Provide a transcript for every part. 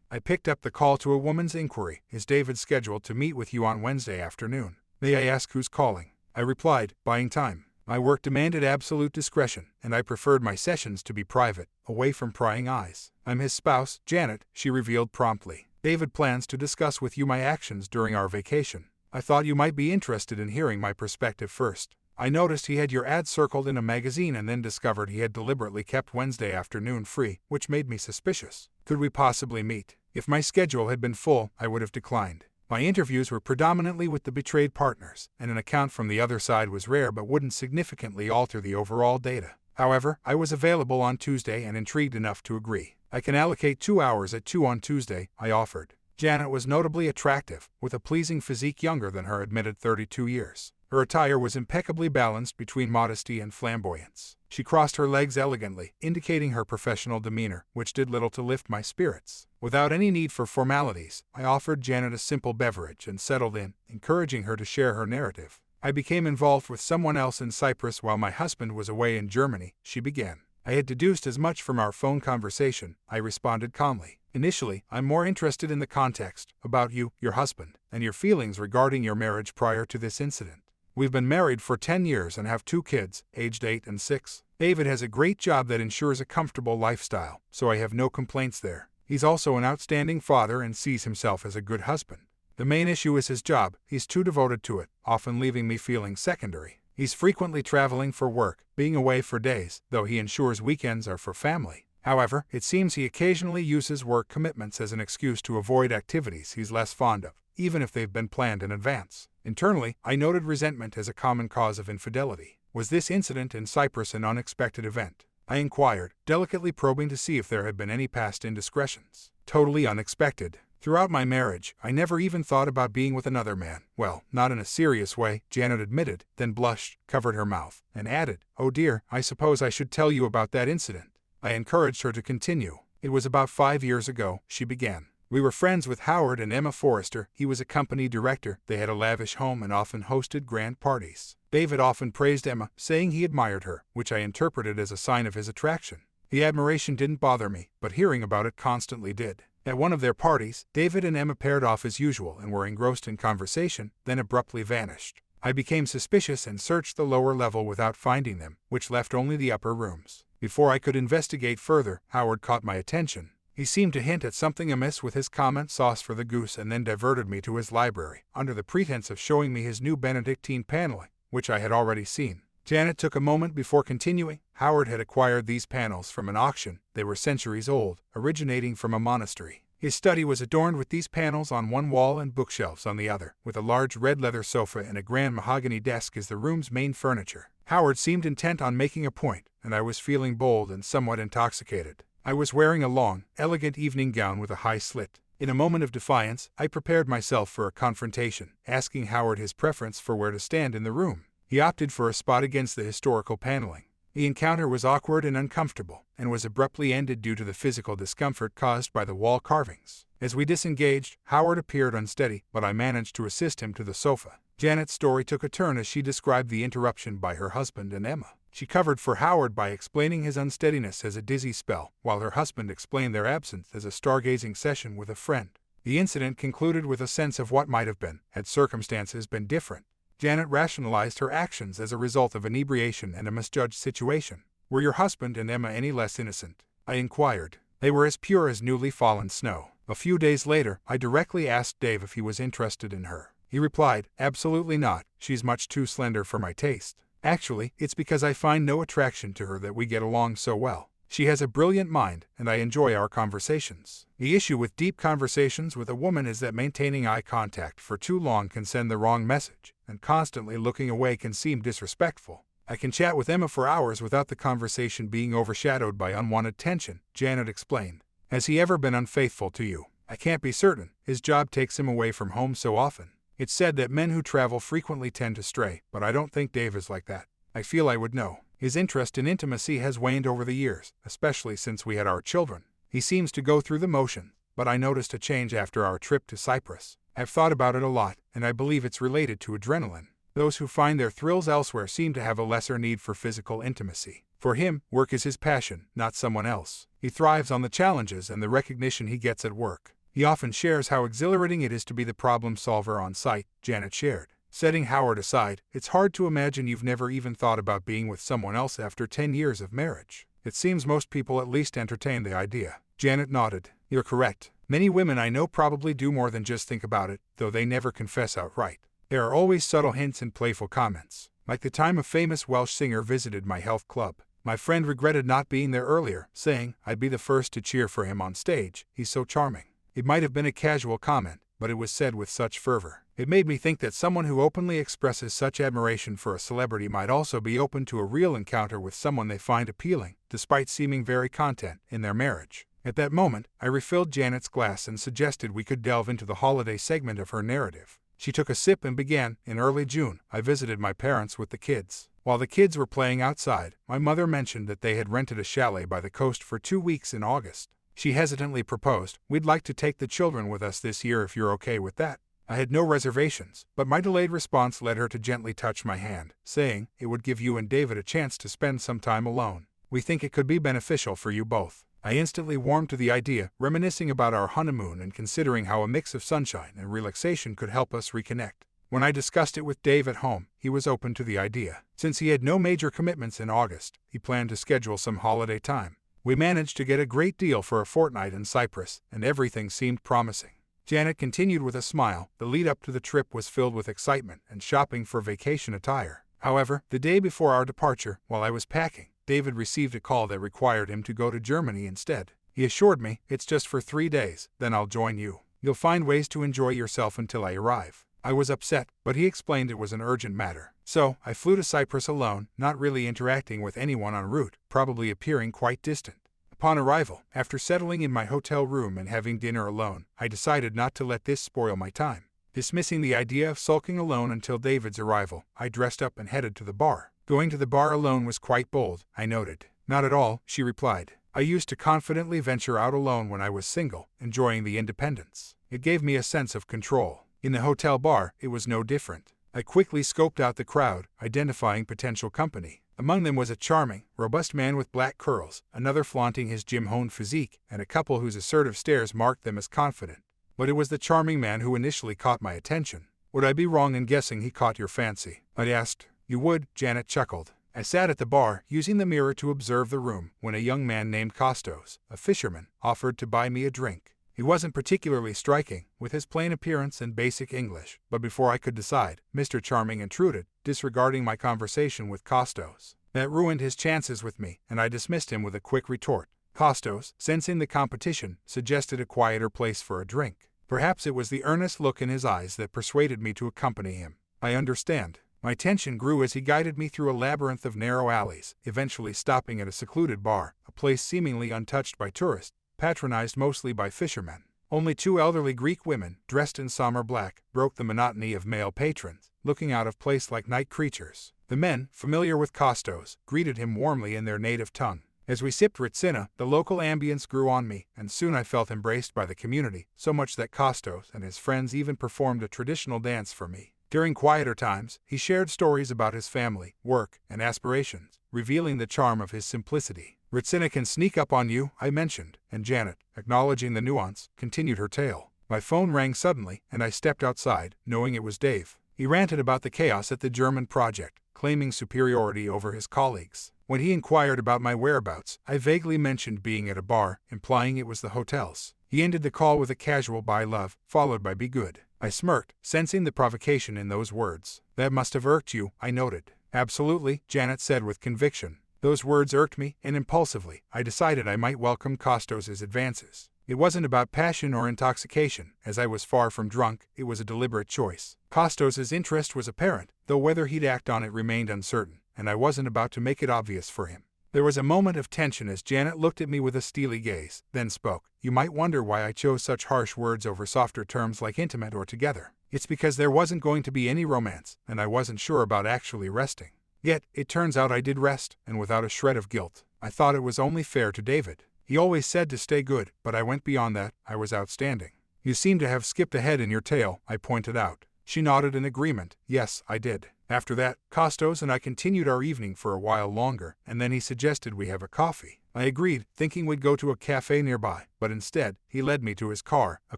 I picked up the call to a woman's inquiry. Is David scheduled to meet with you on Wednesday afternoon? May I ask who's calling? I replied, buying time. My work demanded absolute discretion, and I preferred my sessions to be private, away from prying eyes. I'm his spouse, Janet, she revealed promptly. David plans to discuss with you my actions during our vacation. I thought you might be interested in hearing my perspective first. I noticed he had your ad circled in a magazine and then discovered he had deliberately kept Wednesday afternoon free, which made me suspicious. Could we possibly meet? If my schedule had been full, I would have declined. My interviews were predominantly with the betrayed partners, and an account from the other side was rare but wouldn't significantly alter the overall data. However, I was available on Tuesday and intrigued enough to agree. I can allocate 2 hours at 2 on Tuesday, I offered. Janet was notably attractive, with a pleasing physique younger than her admitted 32 years. Her attire was impeccably balanced between modesty and flamboyance. She crossed her legs elegantly, indicating her professional demeanor, which did little to lift my spirits. Without any need for formalities, I offered Janet a simple beverage and settled in, encouraging her to share her narrative. I became involved with someone else in Cyprus while my husband was away in Germany, she began. I had deduced as much from our phone conversation, I responded calmly. Initially, I'm more interested in the context, about you, your husband, and your feelings regarding your marriage prior to this incident. We've been married for 10 years and have 2 kids, aged 8 and 6. David has a great job that ensures a comfortable lifestyle, so I have no complaints there. He's also an outstanding father and sees himself as a good husband. The main issue is his job. He's too devoted to it, often leaving me feeling secondary. He's frequently traveling for work, being away for days, though he ensures weekends are for family. However, it seems he occasionally uses work commitments as an excuse to avoid activities he's less fond of, even if they've been planned in advance. Internally, I noted resentment as a common cause of infidelity. Was this incident in Cyprus an unexpected event? I inquired, delicately probing to see if there had been any past indiscretions. Totally unexpected. Throughout my marriage, I never even thought about being with another man. Well, not in a serious way, Janet admitted, then blushed, covered her mouth, and added, "Oh dear, I suppose I should tell you about that incident." I encouraged her to continue. It was about 5 years ago, she began. We were friends with Howard and Emma Forrester. He was a company director. They had a lavish home and often hosted grand parties. David often praised Emma, saying he admired her, which I interpreted as a sign of his attraction. The admiration didn't bother me, but hearing about it constantly did. At one of their parties, David and Emma paired off as usual and were engrossed in conversation, then abruptly vanished. I became suspicious and searched the lower level without finding them, which left only the upper rooms. Before I could investigate further, Howard caught my attention. He seemed to hint at something amiss with his comment sauce for the goose and then diverted me to his library, under the pretense of showing me his new Benedictine paneling, which I had already seen. Janet took a moment before continuing. Howard had acquired these panels from an auction. They were centuries old, originating from a monastery. His study was adorned with these panels on one wall and bookshelves on the other, with a large red leather sofa and a grand mahogany desk as the room's main furniture. Howard seemed intent on making a point, and I was feeling bold and somewhat intoxicated. I was wearing a long, elegant evening gown with a high slit. In a moment of defiance, I prepared myself for a confrontation, asking Howard his preference for where to stand in the room. He opted for a spot against the historical paneling. The encounter was awkward and uncomfortable, and was abruptly ended due to the physical discomfort caused by the wall carvings. As we disengaged, Howard appeared unsteady, but I managed to assist him to the sofa. Janet's story took a turn as she described the interruption by her husband and Emma. She covered for Howard by explaining his unsteadiness as a dizzy spell, while her husband explained their absence as a stargazing session with a friend. The incident concluded with a sense of what might have been, had circumstances been different. Janet rationalized her actions as a result of inebriation and a misjudged situation. Were your husband and Emma any less innocent? I inquired. They were as pure as newly fallen snow. A few days later, I directly asked Dave if he was interested in her. He replied, "Absolutely not. She's much too slender for my taste. Actually, it's because I find no attraction to her that we get along so well. She has a brilliant mind, and I enjoy our conversations. The issue with deep conversations with a woman is that maintaining eye contact for too long can send the wrong message, and constantly looking away can seem disrespectful. I can chat with Emma for hours without the conversation being overshadowed by unwanted tension," Janet explained. "Has he ever been unfaithful to you?" "I can't be certain. His job takes him away from home so often. It's said that men who travel frequently tend to stray, but I don't think Dave is like that. I feel I would know. His interest in intimacy has waned over the years, especially since we had our children. He seems to go through the motion, but I noticed a change after our trip to Cyprus. I've thought about it a lot, and I believe it's related to adrenaline. Those who find their thrills elsewhere seem to have a lesser need for physical intimacy. For him, work is his passion, not someone else. He thrives on the challenges and the recognition he gets at work. He often shares how exhilarating it is to be the problem solver on site, Janet shared. Setting Howard aside, it's hard to imagine you've never even thought about being with someone else after 10 years of marriage. It seems most people at least entertain the idea. Janet nodded. You're correct. Many women I know probably do more than just think about it, though they never confess outright. There are always subtle hints and playful comments. Like the time a famous Welsh singer visited my health club. My friend regretted not being there earlier, saying, I'd be the first to cheer for him on stage, he's so charming. It might have been a casual comment, but it was said with such fervor. It made me think that someone who openly expresses such admiration for a celebrity might also be open to a real encounter with someone they find appealing, despite seeming very content in their marriage. At that moment, I refilled Janet's glass and suggested we could delve into the holiday segment of her narrative. She took a sip and began. In early June, I visited my parents with the kids. While the kids were playing outside, my mother mentioned that they had rented a chalet by the coast for 2 weeks in August. She hesitantly proposed, we'd like to take the children with us this year if you're okay with that. I had no reservations, but my delayed response led her to gently touch my hand, saying, it would give you and David a chance to spend some time alone. We think it could be beneficial for you both. I instantly warmed to the idea, reminiscing about our honeymoon and considering how a mix of sunshine and relaxation could help us reconnect. When I discussed it with Dave at home, he was open to the idea. Since he had no major commitments in August, he planned to schedule some holiday time. We managed to get a great deal for a fortnight in Cyprus, and everything seemed promising. Janet continued with a smile. The lead up to the trip was filled with excitement and shopping for vacation attire. However, the day before our departure, while I was packing, David received a call that required him to go to Germany instead. He assured me, it's just for 3 days, then I'll join you. You'll find ways to enjoy yourself until I arrive. I was upset, but he explained it was an urgent matter. So, I flew to Cyprus alone, not really interacting with anyone en route, probably appearing quite distant. Upon arrival, after settling in my hotel room and having dinner alone, I decided not to let this spoil my time. Dismissing the idea of sulking alone until David's arrival, I dressed up and headed to the bar. Going to the bar alone was quite bold, I noted. Not at all, she replied. I used to confidently venture out alone when I was single, enjoying the independence. It gave me a sense of control. In the hotel bar, it was no different. I quickly scoped out the crowd, identifying potential company. Among them was a charming, robust man with black curls, another flaunting his gym-honed physique, and a couple whose assertive stares marked them as confident. But it was the charming man who initially caught my attention. Would I be wrong in guessing he caught your fancy? I asked. You would, Janet chuckled. I sat at the bar, using the mirror to observe the room, when a young man named Costos, a fisherman, offered to buy me a drink. He wasn't particularly striking, with his plain appearance and basic English, but before I could decide, Mr. Charming intruded, disregarding my conversation with Costos. That ruined his chances with me, and I dismissed him with a quick retort. Costos, sensing the competition, suggested a quieter place for a drink. Perhaps it was the earnest look in his eyes that persuaded me to accompany him. I understand. My tension grew as he guided me through a labyrinth of narrow alleys, eventually stopping at a secluded bar, a place seemingly untouched by tourists, patronized mostly by fishermen. Only 2 elderly Greek women, dressed in somber black, broke the monotony of male patrons, looking out of place like night creatures. The men, familiar with Costos, greeted him warmly in their native tongue. As we sipped Ritsina, the local ambience grew on me, and soon I felt embraced by the community, so much that Costos and his friends even performed a traditional dance for me. During quieter times, he shared stories about his family, work, and aspirations, revealing the charm of his simplicity. Ritsina can sneak up on you, I mentioned, and Janet, acknowledging the nuance, continued her tale. My phone rang suddenly, and I stepped outside, knowing it was Dave. He ranted about the chaos at the German project, claiming superiority over his colleagues. When he inquired about my whereabouts, I vaguely mentioned being at a bar, implying it was the hotel's. He ended the call with a casual "bye love," followed by "be good." I smirked, sensing the provocation in those words. That must have irked you, I noted. Absolutely, Janet said with conviction. Those words irked me, and impulsively, I decided I might welcome Costos's advances. It wasn't about passion or intoxication, as I was far from drunk, it was a deliberate choice. Costos's interest was apparent, though whether he'd act on it remained uncertain, and I wasn't about to make it obvious for him. There was a moment of tension as Janet looked at me with a steely gaze, then spoke. You might wonder why I chose such harsh words over softer terms like intimate or together. It's because there wasn't going to be any romance, and I wasn't sure about actually resting. Yet, it turns out I did rest, and without a shred of guilt. I thought it was only fair to David. He always said to stay good, but I went beyond that. I was outstanding. You seem to have skipped ahead in your tale, I pointed out. She nodded in agreement. Yes, I did. After that, Costos and I continued our evening for a while longer, and then he suggested we have a coffee. I agreed, thinking we'd go to a cafe nearby, but instead, he led me to his car, a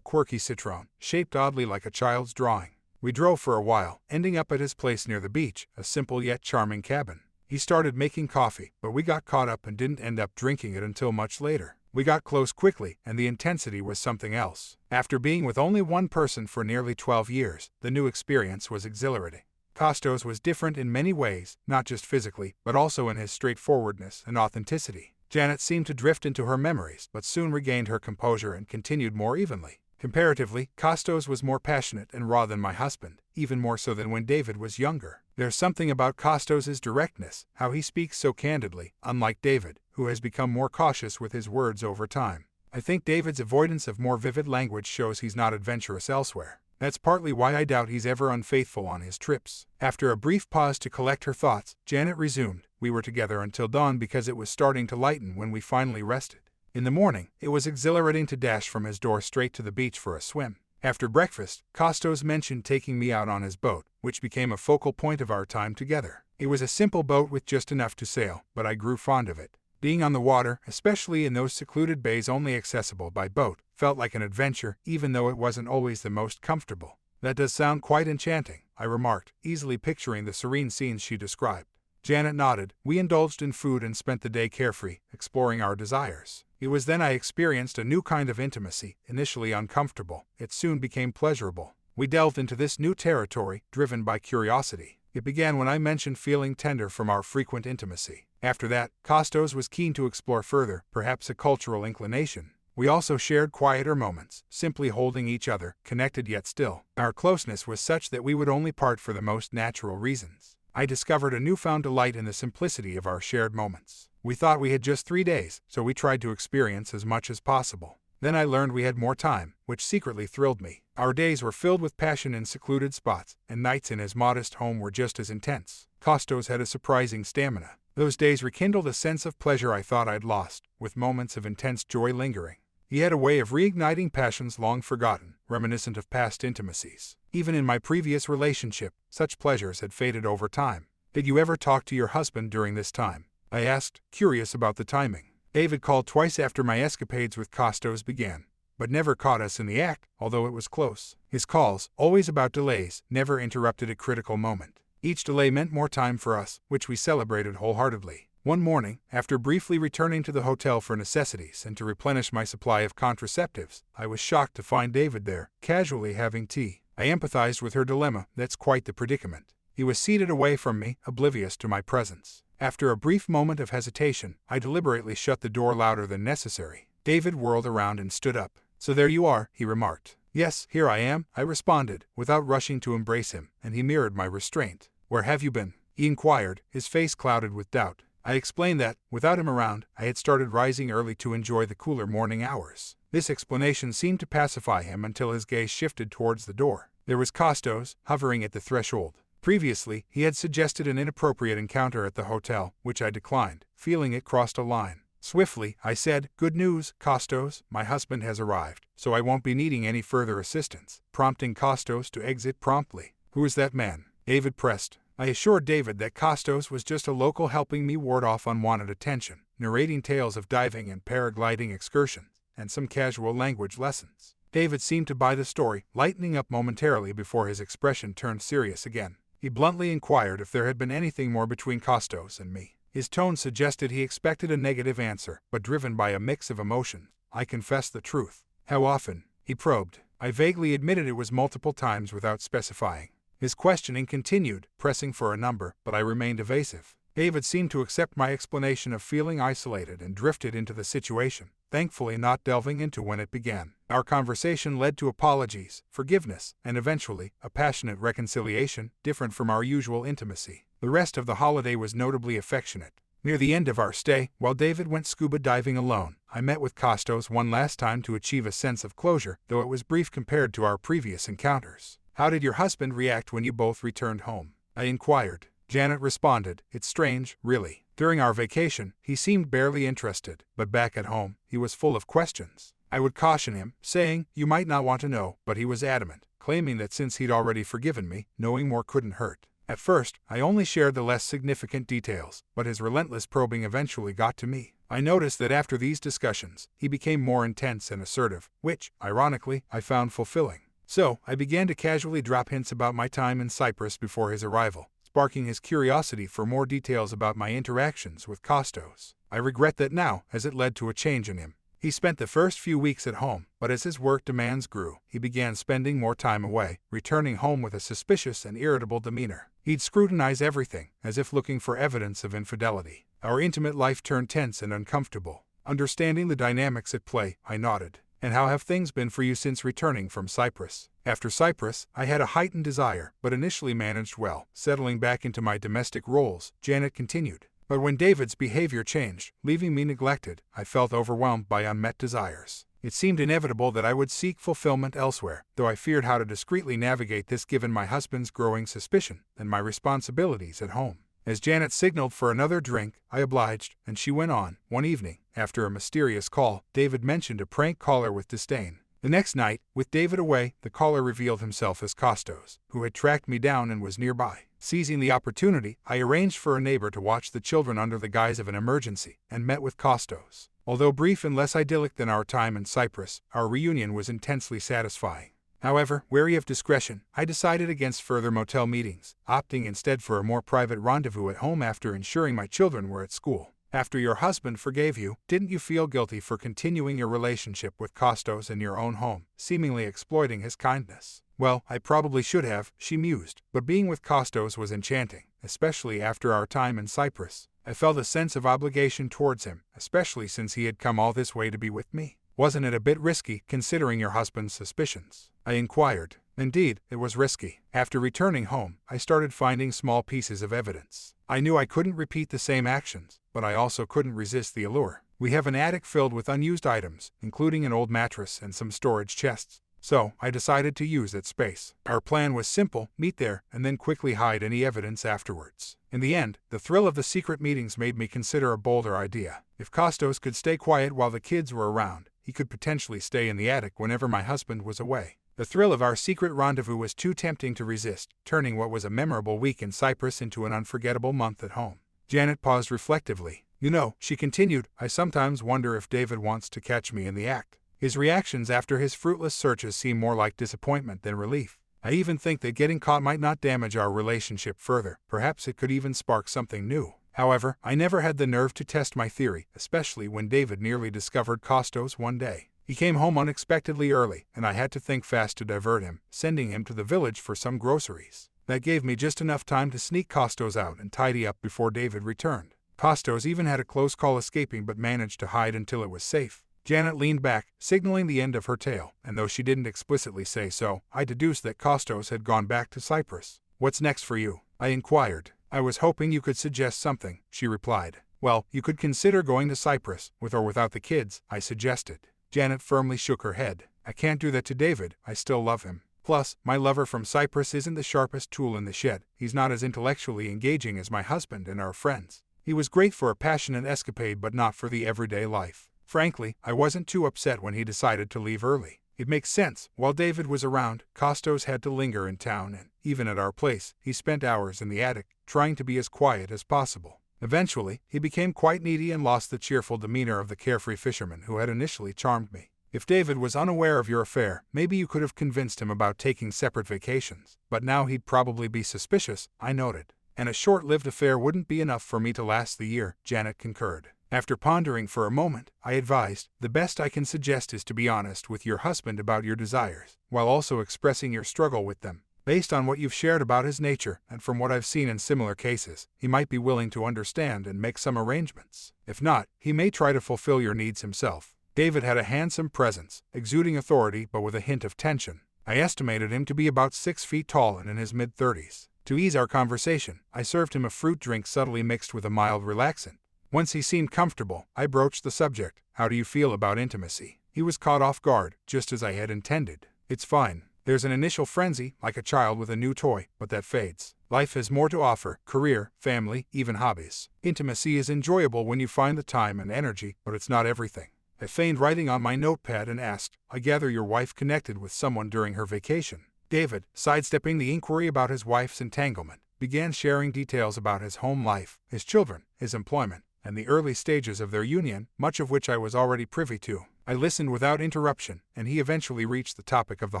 quirky Citroen, shaped oddly like a child's drawing. We drove for a while, ending up at his place near the beach, a simple yet charming cabin. He started making coffee, but we got caught up and didn't end up drinking it until much later. We got close quickly, and the intensity was something else. After being with only one person for nearly 12 years, the new experience was exhilarating. Costos was different in many ways, not just physically, but also in his straightforwardness and authenticity. Janet seemed to drift into her memories, but soon regained her composure and continued more evenly. Comparatively, Costos was more passionate and raw than my husband, even more so than when David was younger. There's something about Costos's directness, how he speaks so candidly, unlike David, who has become more cautious with his words over time. I think David's avoidance of more vivid language shows he's not adventurous elsewhere. That's partly why I doubt he's ever unfaithful on his trips. After a brief pause to collect her thoughts, Janet resumed. We were together until dawn because it was starting to lighten when we finally rested. In the morning, it was exhilarating to dash from his door straight to the beach for a swim. After breakfast, Costos mentioned taking me out on his boat, which became a focal point of our time together. It was a simple boat with just enough to sail, but I grew fond of it. Being on the water, especially in those secluded bays only accessible by boat, felt like an adventure, even though it wasn't always the most comfortable. That does sound quite enchanting, I remarked, easily picturing the serene scenes she described. Janet nodded. We indulged in food and spent the day carefree, exploring our desires. It was then I experienced a new kind of intimacy, initially uncomfortable. It soon became pleasurable. We delved into this new territory, driven by curiosity. It began when I mentioned feeling tender from our frequent intimacy. After that, Costos was keen to explore further, perhaps a cultural inclination. We also shared quieter moments, simply holding each other, connected yet still. Our closeness was such that we would only part for the most natural reasons. I discovered a newfound delight in the simplicity of our shared moments. We thought we had just 3 days, so we tried to experience as much as possible. Then I learned we had more time, which secretly thrilled me. Our days were filled with passion in secluded spots, and nights in his modest home were just as intense. Costos had a surprising stamina. Those days rekindled a sense of pleasure I thought I'd lost, with moments of intense joy lingering. He had a way of reigniting passions long forgotten, reminiscent of past intimacies. Even in my previous relationship, such pleasures had faded over time. Did you ever talk to your husband during this time? I asked, curious about the timing. David called twice after my escapades with Costos began, but never caught us in the act, although it was close. His calls, always about delays, never interrupted a critical moment. Each delay meant more time for us, which we celebrated wholeheartedly. One morning, after briefly returning to the hotel for necessities and to replenish my supply of contraceptives, I was shocked to find David there, casually having tea. I empathized with her dilemma. That's quite the predicament. He was seated away from me, oblivious to my presence. After a brief moment of hesitation, I deliberately shut the door louder than necessary. David whirled around and stood up. So there you are, he remarked. Yes, here I am, I responded, without rushing to embrace him, and he mirrored my restraint. Where have you been? He inquired, his face clouded with doubt. I explained that, without him around, I had started rising early to enjoy the cooler morning hours. This explanation seemed to pacify him until his gaze shifted towards the door. There was Costos, hovering at the threshold. Previously, he had suggested an inappropriate encounter at the hotel, which I declined, feeling it crossed a line. Swiftly, I said, Good news, Costos, my husband has arrived, so I won't be needing any further assistance, prompting Costos to exit promptly. Who is that man? David pressed. I assured David that Costos was just a local helping me ward off unwanted attention, narrating tales of diving and paragliding excursions, and some casual language lessons. David seemed to buy the story, lightening up momentarily before his expression turned serious again. He bluntly inquired if there had been anything more between Costos and me. His tone suggested he expected a negative answer, but driven by a mix of emotions. I confessed the truth. How often? He probed. I vaguely admitted it was multiple times without specifying. His questioning continued, pressing for a number, but I remained evasive. David seemed to accept my explanation of feeling isolated and drifted into the situation, thankfully not delving into when it began. Our conversation led to apologies, forgiveness, and eventually, a passionate reconciliation, different from our usual intimacy. The rest of the holiday was notably affectionate. Near the end of our stay, while David went scuba diving alone, I met with Costos one last time to achieve a sense of closure, though it was brief compared to our previous encounters. How did your husband react when you both returned home? I inquired. Janet responded, It's strange, really. During our vacation, he seemed barely interested, but back at home, he was full of questions. I would caution him, saying, You might not want to know, but he was adamant, claiming that since he'd already forgiven me, knowing more couldn't hurt. At first, I only shared the less significant details, but his relentless probing eventually got to me. I noticed that after these discussions, he became more intense and assertive, which, ironically, I found fulfilling. So, I began to casually drop hints about my time in Cyprus before his arrival, sparking his curiosity for more details about my interactions with Costos. I regret that now, as it led to a change in him. He spent the first few weeks at home, but as his work demands grew, he began spending more time away, returning home with a suspicious and irritable demeanor. He'd scrutinize everything, as if looking for evidence of infidelity. Our intimate life turned tense and uncomfortable. Understanding the dynamics at play, I nodded. And how have things been for you since returning from Cyprus? After Cyprus, I had a heightened desire, but initially managed well, settling back into my domestic roles, Janet continued. But when David's behavior changed, leaving me neglected, I felt overwhelmed by unmet desires. It seemed inevitable that I would seek fulfillment elsewhere, though I feared how to discreetly navigate this given my husband's growing suspicion and my responsibilities at home. As Janet signaled for another drink, I obliged, and she went on. One evening, after a mysterious call, David mentioned a prank caller with disdain. The next night, with David away, the caller revealed himself as Costos, who had tracked me down and was nearby. Seizing the opportunity, I arranged for a neighbor to watch the children under the guise of an emergency, and met with Costos. Although brief and less idyllic than our time in Cyprus, our reunion was intensely satisfying. However, wary of discretion, I decided against further motel meetings, opting instead for a more private rendezvous at home after ensuring my children were at school. After your husband forgave you, didn't you feel guilty for continuing your relationship with Costos in your own home, seemingly exploiting his kindness? Well, I probably should have, she mused, but being with Costos was enchanting, especially after our time in Cyprus. I felt a sense of obligation towards him, especially since he had come all this way to be with me. Wasn't it a bit risky, considering your husband's suspicions? I inquired. Indeed, it was risky. After returning home, I started finding small pieces of evidence. I knew I couldn't repeat the same actions, but I also couldn't resist the allure. We have an attic filled with unused items, including an old mattress and some storage chests. So, I decided to use that space. Our plan was simple: meet there, and then quickly hide any evidence afterwards. In the end, the thrill of the secret meetings made me consider a bolder idea. If Costos could stay quiet while the kids were around, he could potentially stay in the attic whenever my husband was away. The thrill of our secret rendezvous was too tempting to resist, turning what was a memorable week in Cyprus into an unforgettable month at home. Janet paused reflectively. You know, she continued, I sometimes wonder if David wants to catch me in the act. His reactions after his fruitless searches seem more like disappointment than relief. I even think that getting caught might not damage our relationship further. Perhaps it could even spark something new. However, I never had the nerve to test my theory, especially when David nearly discovered Costos one day. He came home unexpectedly early, and I had to think fast to divert him, sending him to the village for some groceries. That gave me just enough time to sneak Costos out and tidy up before David returned. Costos even had a close call escaping but managed to hide until it was safe. Janet leaned back, signaling the end of her tale, and though she didn't explicitly say so, I deduced that Costos had gone back to Cyprus. What's next for you? I inquired. I was hoping you could suggest something, she replied. Well, you could consider going to Cyprus, with or without the kids, I suggested. Janet firmly shook her head. I can't do that to David, I still love him. Plus, my lover from Cyprus isn't the sharpest tool in the shed. He's not as intellectually engaging as my husband and our friends. He was great for a passionate escapade but not for the everyday life. Frankly, I wasn't too upset when he decided to leave early. It makes sense. While David was around, Costos had to linger in town and, even at our place, he spent hours in the attic, trying to be as quiet as possible. Eventually, he became quite needy and lost the cheerful demeanor of the carefree fisherman who had initially charmed me. If David was unaware of your affair, maybe you could have convinced him about taking separate vacations. But now he'd probably be suspicious, I noted. And a short-lived affair wouldn't be enough for me to last the year, Janet concurred. After pondering for a moment, I advised, the best I can suggest is to be honest with your husband about your desires, while also expressing your struggle with them. Based on what you've shared about his nature, and from what I've seen in similar cases, he might be willing to understand and make some arrangements. If not, he may try to fulfill your needs himself. David had a handsome presence, exuding authority but with a hint of tension. I estimated him to be about 6 feet tall and in his mid-30s. To ease our conversation, I served him a fruit drink subtly mixed with a mild relaxant. Once he seemed comfortable, I broached the subject. How do you feel about intimacy? He was caught off guard, just as I had intended. It's fine. There's an initial frenzy, like a child with a new toy, but that fades. Life has more to offer: career, family, even hobbies. Intimacy is enjoyable when you find the time and energy, but it's not everything. I feigned writing on my notepad and asked, I gather your wife connected with someone during her vacation. David, sidestepping the inquiry about his wife's entanglement, began sharing details about his home life, his children, his employment, and the early stages of their union, much of which I was already privy to. I listened without interruption, and he eventually reached the topic of the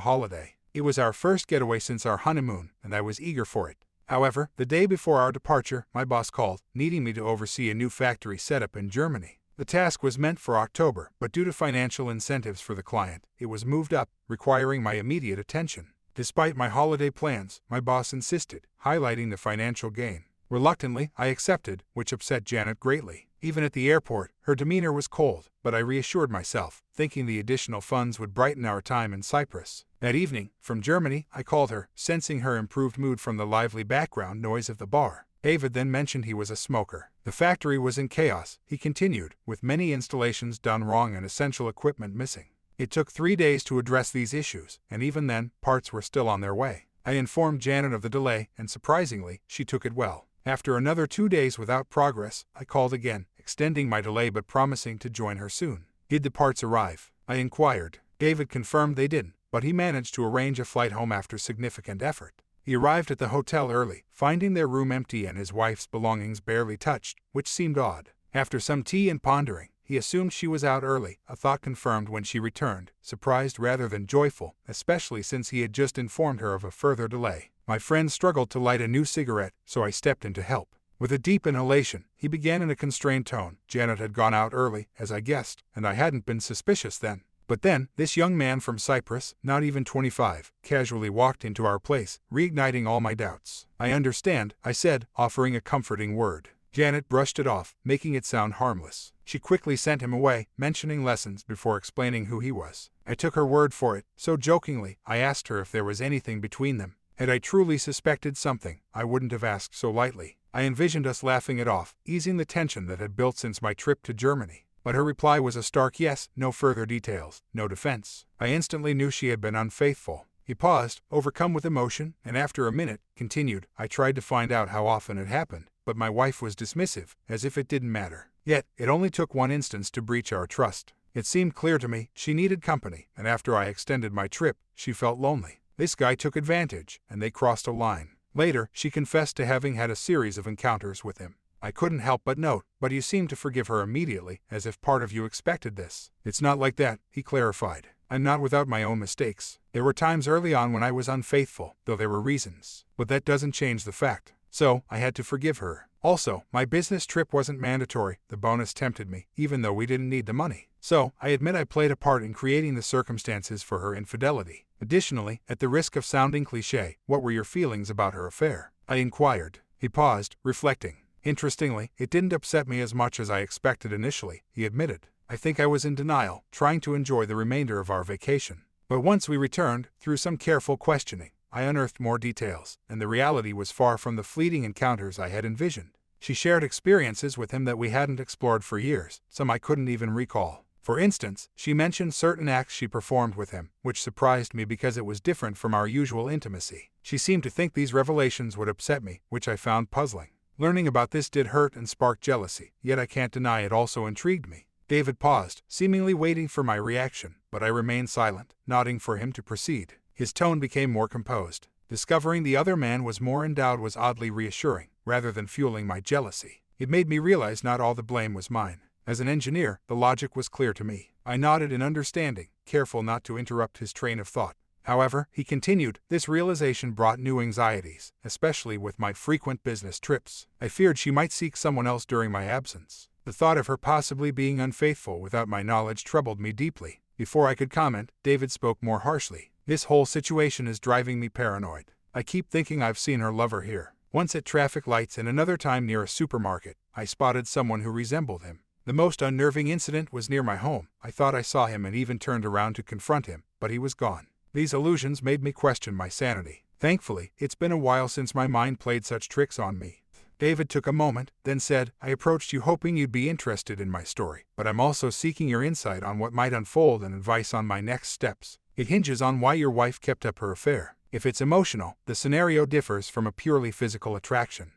holiday. It was our first getaway since our honeymoon, and I was eager for it. However, the day before our departure, my boss called, needing me to oversee a new factory setup in Germany. The task was meant for October, but due to financial incentives for the client, it was moved up, requiring my immediate attention. Despite my holiday plans, my boss insisted, highlighting the financial gain. Reluctantly, I accepted, which upset Janet greatly. Even at the airport, her demeanor was cold, but I reassured myself, thinking the additional funds would brighten our time in Cyprus. That evening, from Germany, I called her, sensing her improved mood from the lively background noise of the bar. David then mentioned he was a smoker. The factory was in chaos, he continued, with many installations done wrong and essential equipment missing. It took 3 days to address these issues, and even then, parts were still on their way. I informed Janet of the delay, and surprisingly, she took it well. After another 2 days without progress, I called again, extending my delay but promising to join her soon. Did the parts arrive? I inquired. David confirmed they didn't, but he managed to arrange a flight home after significant effort. He arrived at the hotel early, finding their room empty and his wife's belongings barely touched, which seemed odd. After some tea and pondering, he assumed she was out early, a thought confirmed when she returned, surprised rather than joyful, especially since he had just informed her of a further delay. My friend struggled to light a new cigarette, so I stepped in to help. With a deep inhalation, he began in a constrained tone. Janet had gone out early, as I guessed, and I hadn't been suspicious then. But then, this young man from Cyprus, not even 25, casually walked into our place, reigniting all my doubts. I understand, I said, offering a comforting word. Janet brushed it off, making it sound harmless. She quickly sent him away, mentioning lessons before explaining who he was. I took her word for it, so jokingly, I asked her if there was anything between them. Had I truly suspected something, I wouldn't have asked so lightly. I envisioned us laughing it off, easing the tension that had built since my trip to Germany. But her reply was a stark yes, no further details, no defense. I instantly knew she had been unfaithful. He paused, overcome with emotion, and after a minute, continued, I tried to find out how often it happened, but my wife was dismissive, as if it didn't matter. Yet, it only took one instance to breach our trust. It seemed clear to me she needed company, and after I extended my trip, she felt lonely. This guy took advantage, and they crossed a line. Later, she confessed to having had a series of encounters with him. I couldn't help but note, but you seemed to forgive her immediately, as if part of you expected this. It's not like that, he clarified. I'm not without my own mistakes. There were times early on when I was unfaithful, though there were reasons. But that doesn't change the fact. So, I had to forgive her. Also, my business trip wasn't mandatory. The bonus tempted me, even though we didn't need the money. So, I admit I played a part in creating the circumstances for her infidelity. Additionally, at the risk of sounding cliché, what were your feelings about her affair? I inquired. He paused, reflecting. Interestingly, it didn't upset me as much as I expected initially, he admitted. I think I was in denial, trying to enjoy the remainder of our vacation. But once we returned, through some careful questioning, I unearthed more details, and the reality was far from the fleeting encounters I had envisioned. She shared experiences with him that we hadn't explored for years, some I couldn't even recall. For instance, she mentioned certain acts she performed with him, which surprised me because it was different from our usual intimacy. She seemed to think these revelations would upset me, which I found puzzling. Learning about this did hurt and spark jealousy, yet I can't deny it also intrigued me. David paused, seemingly waiting for my reaction, but I remained silent, nodding for him to proceed. His tone became more composed. Discovering the other man was more endowed was oddly reassuring, rather than fueling my jealousy. It made me realize not all the blame was mine. As an engineer, the logic was clear to me. I nodded in understanding, careful not to interrupt his train of thought. However, he continued, this realization brought new anxieties, especially with my frequent business trips. I feared she might seek someone else during my absence. The thought of her possibly being unfaithful without my knowledge troubled me deeply. Before I could comment, David spoke more harshly. This whole situation is driving me paranoid. I keep thinking I've seen her lover here. Once at traffic lights and another time near a supermarket, I spotted someone who resembled him. The most unnerving incident was near my home. I thought I saw him and even turned around to confront him, but he was gone. These illusions made me question my sanity. Thankfully, it's been a while since my mind played such tricks on me. David took a moment, then said, I approached you hoping you'd be interested in my story, but I'm also seeking your insight on what might unfold and advice on my next steps. It hinges on why your wife kept up her affair. If it's emotional, the scenario differs from a purely physical attraction.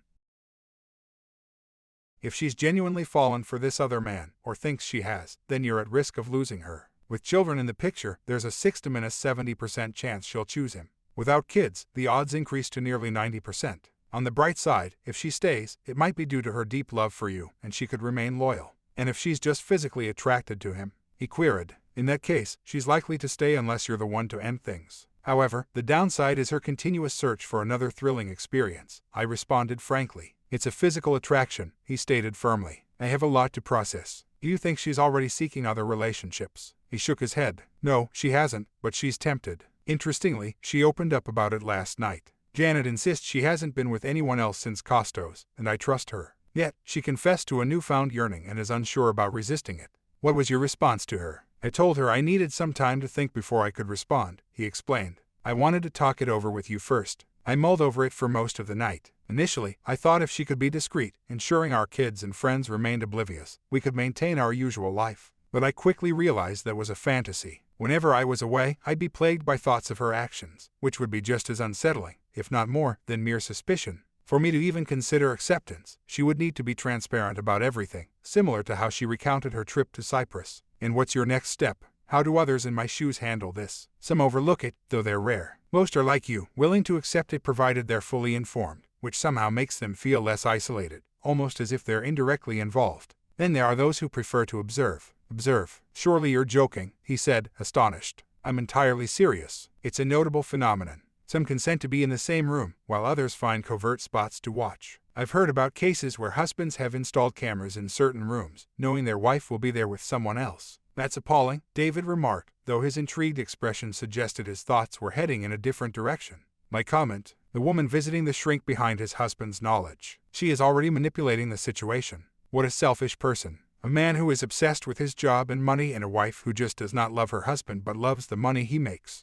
If she's genuinely fallen for this other man, or thinks she has, then you're at risk of losing her. With children in the picture, there's a 6 to 70% chance she'll choose him. Without kids, the odds increase to nearly 90%. On the bright side, if she stays, it might be due to her deep love for you, and she could remain loyal. And if she's just physically attracted to him, he queried, in that case, she's likely to stay unless you're the one to end things. However, the downside is her continuous search for another thrilling experience, I responded frankly. It's a physical attraction, he stated firmly. I have a lot to process. Do you think she's already seeking other relationships? He shook his head. No, she hasn't, but she's tempted. Interestingly, she opened up about it last night. Janet insists she hasn't been with anyone else since Costos, and I trust her. Yet, she confessed to a newfound yearning and is unsure about resisting it. What was your response to her? I told her I needed some time to think before I could respond, he explained. I wanted to talk it over with you first. I mulled over it for most of the night. Initially, I thought if she could be discreet, ensuring our kids and friends remained oblivious, we could maintain our usual life. But I quickly realized that was a fantasy. Whenever I was away, I'd be plagued by thoughts of her actions, which would be just as unsettling, if not more, than mere suspicion. For me to even consider acceptance, she would need to be transparent about everything, similar to how she recounted her trip to Cyprus. And what's your next step? How do others in my shoes handle this? Some overlook it, though they're rare. Most are like you, willing to accept it provided they're fully informed, which somehow makes them feel less isolated, almost as if they're indirectly involved. Then there are those who prefer to observe. Observe. Surely you're joking, he said, astonished. I'm entirely serious. It's a notable phenomenon. Some consent to be in the same room, while others find covert spots to watch. I've heard about cases where husbands have installed cameras in certain rooms, knowing their wife will be there with someone else. That's appalling, David remarked, though his intrigued expression suggested his thoughts were heading in a different direction. My comment, the woman visiting the shrink behind his husband's knowledge. She is already manipulating the situation. What a selfish person. A man who is obsessed with his job and money and a wife who just does not love her husband but loves the money he makes.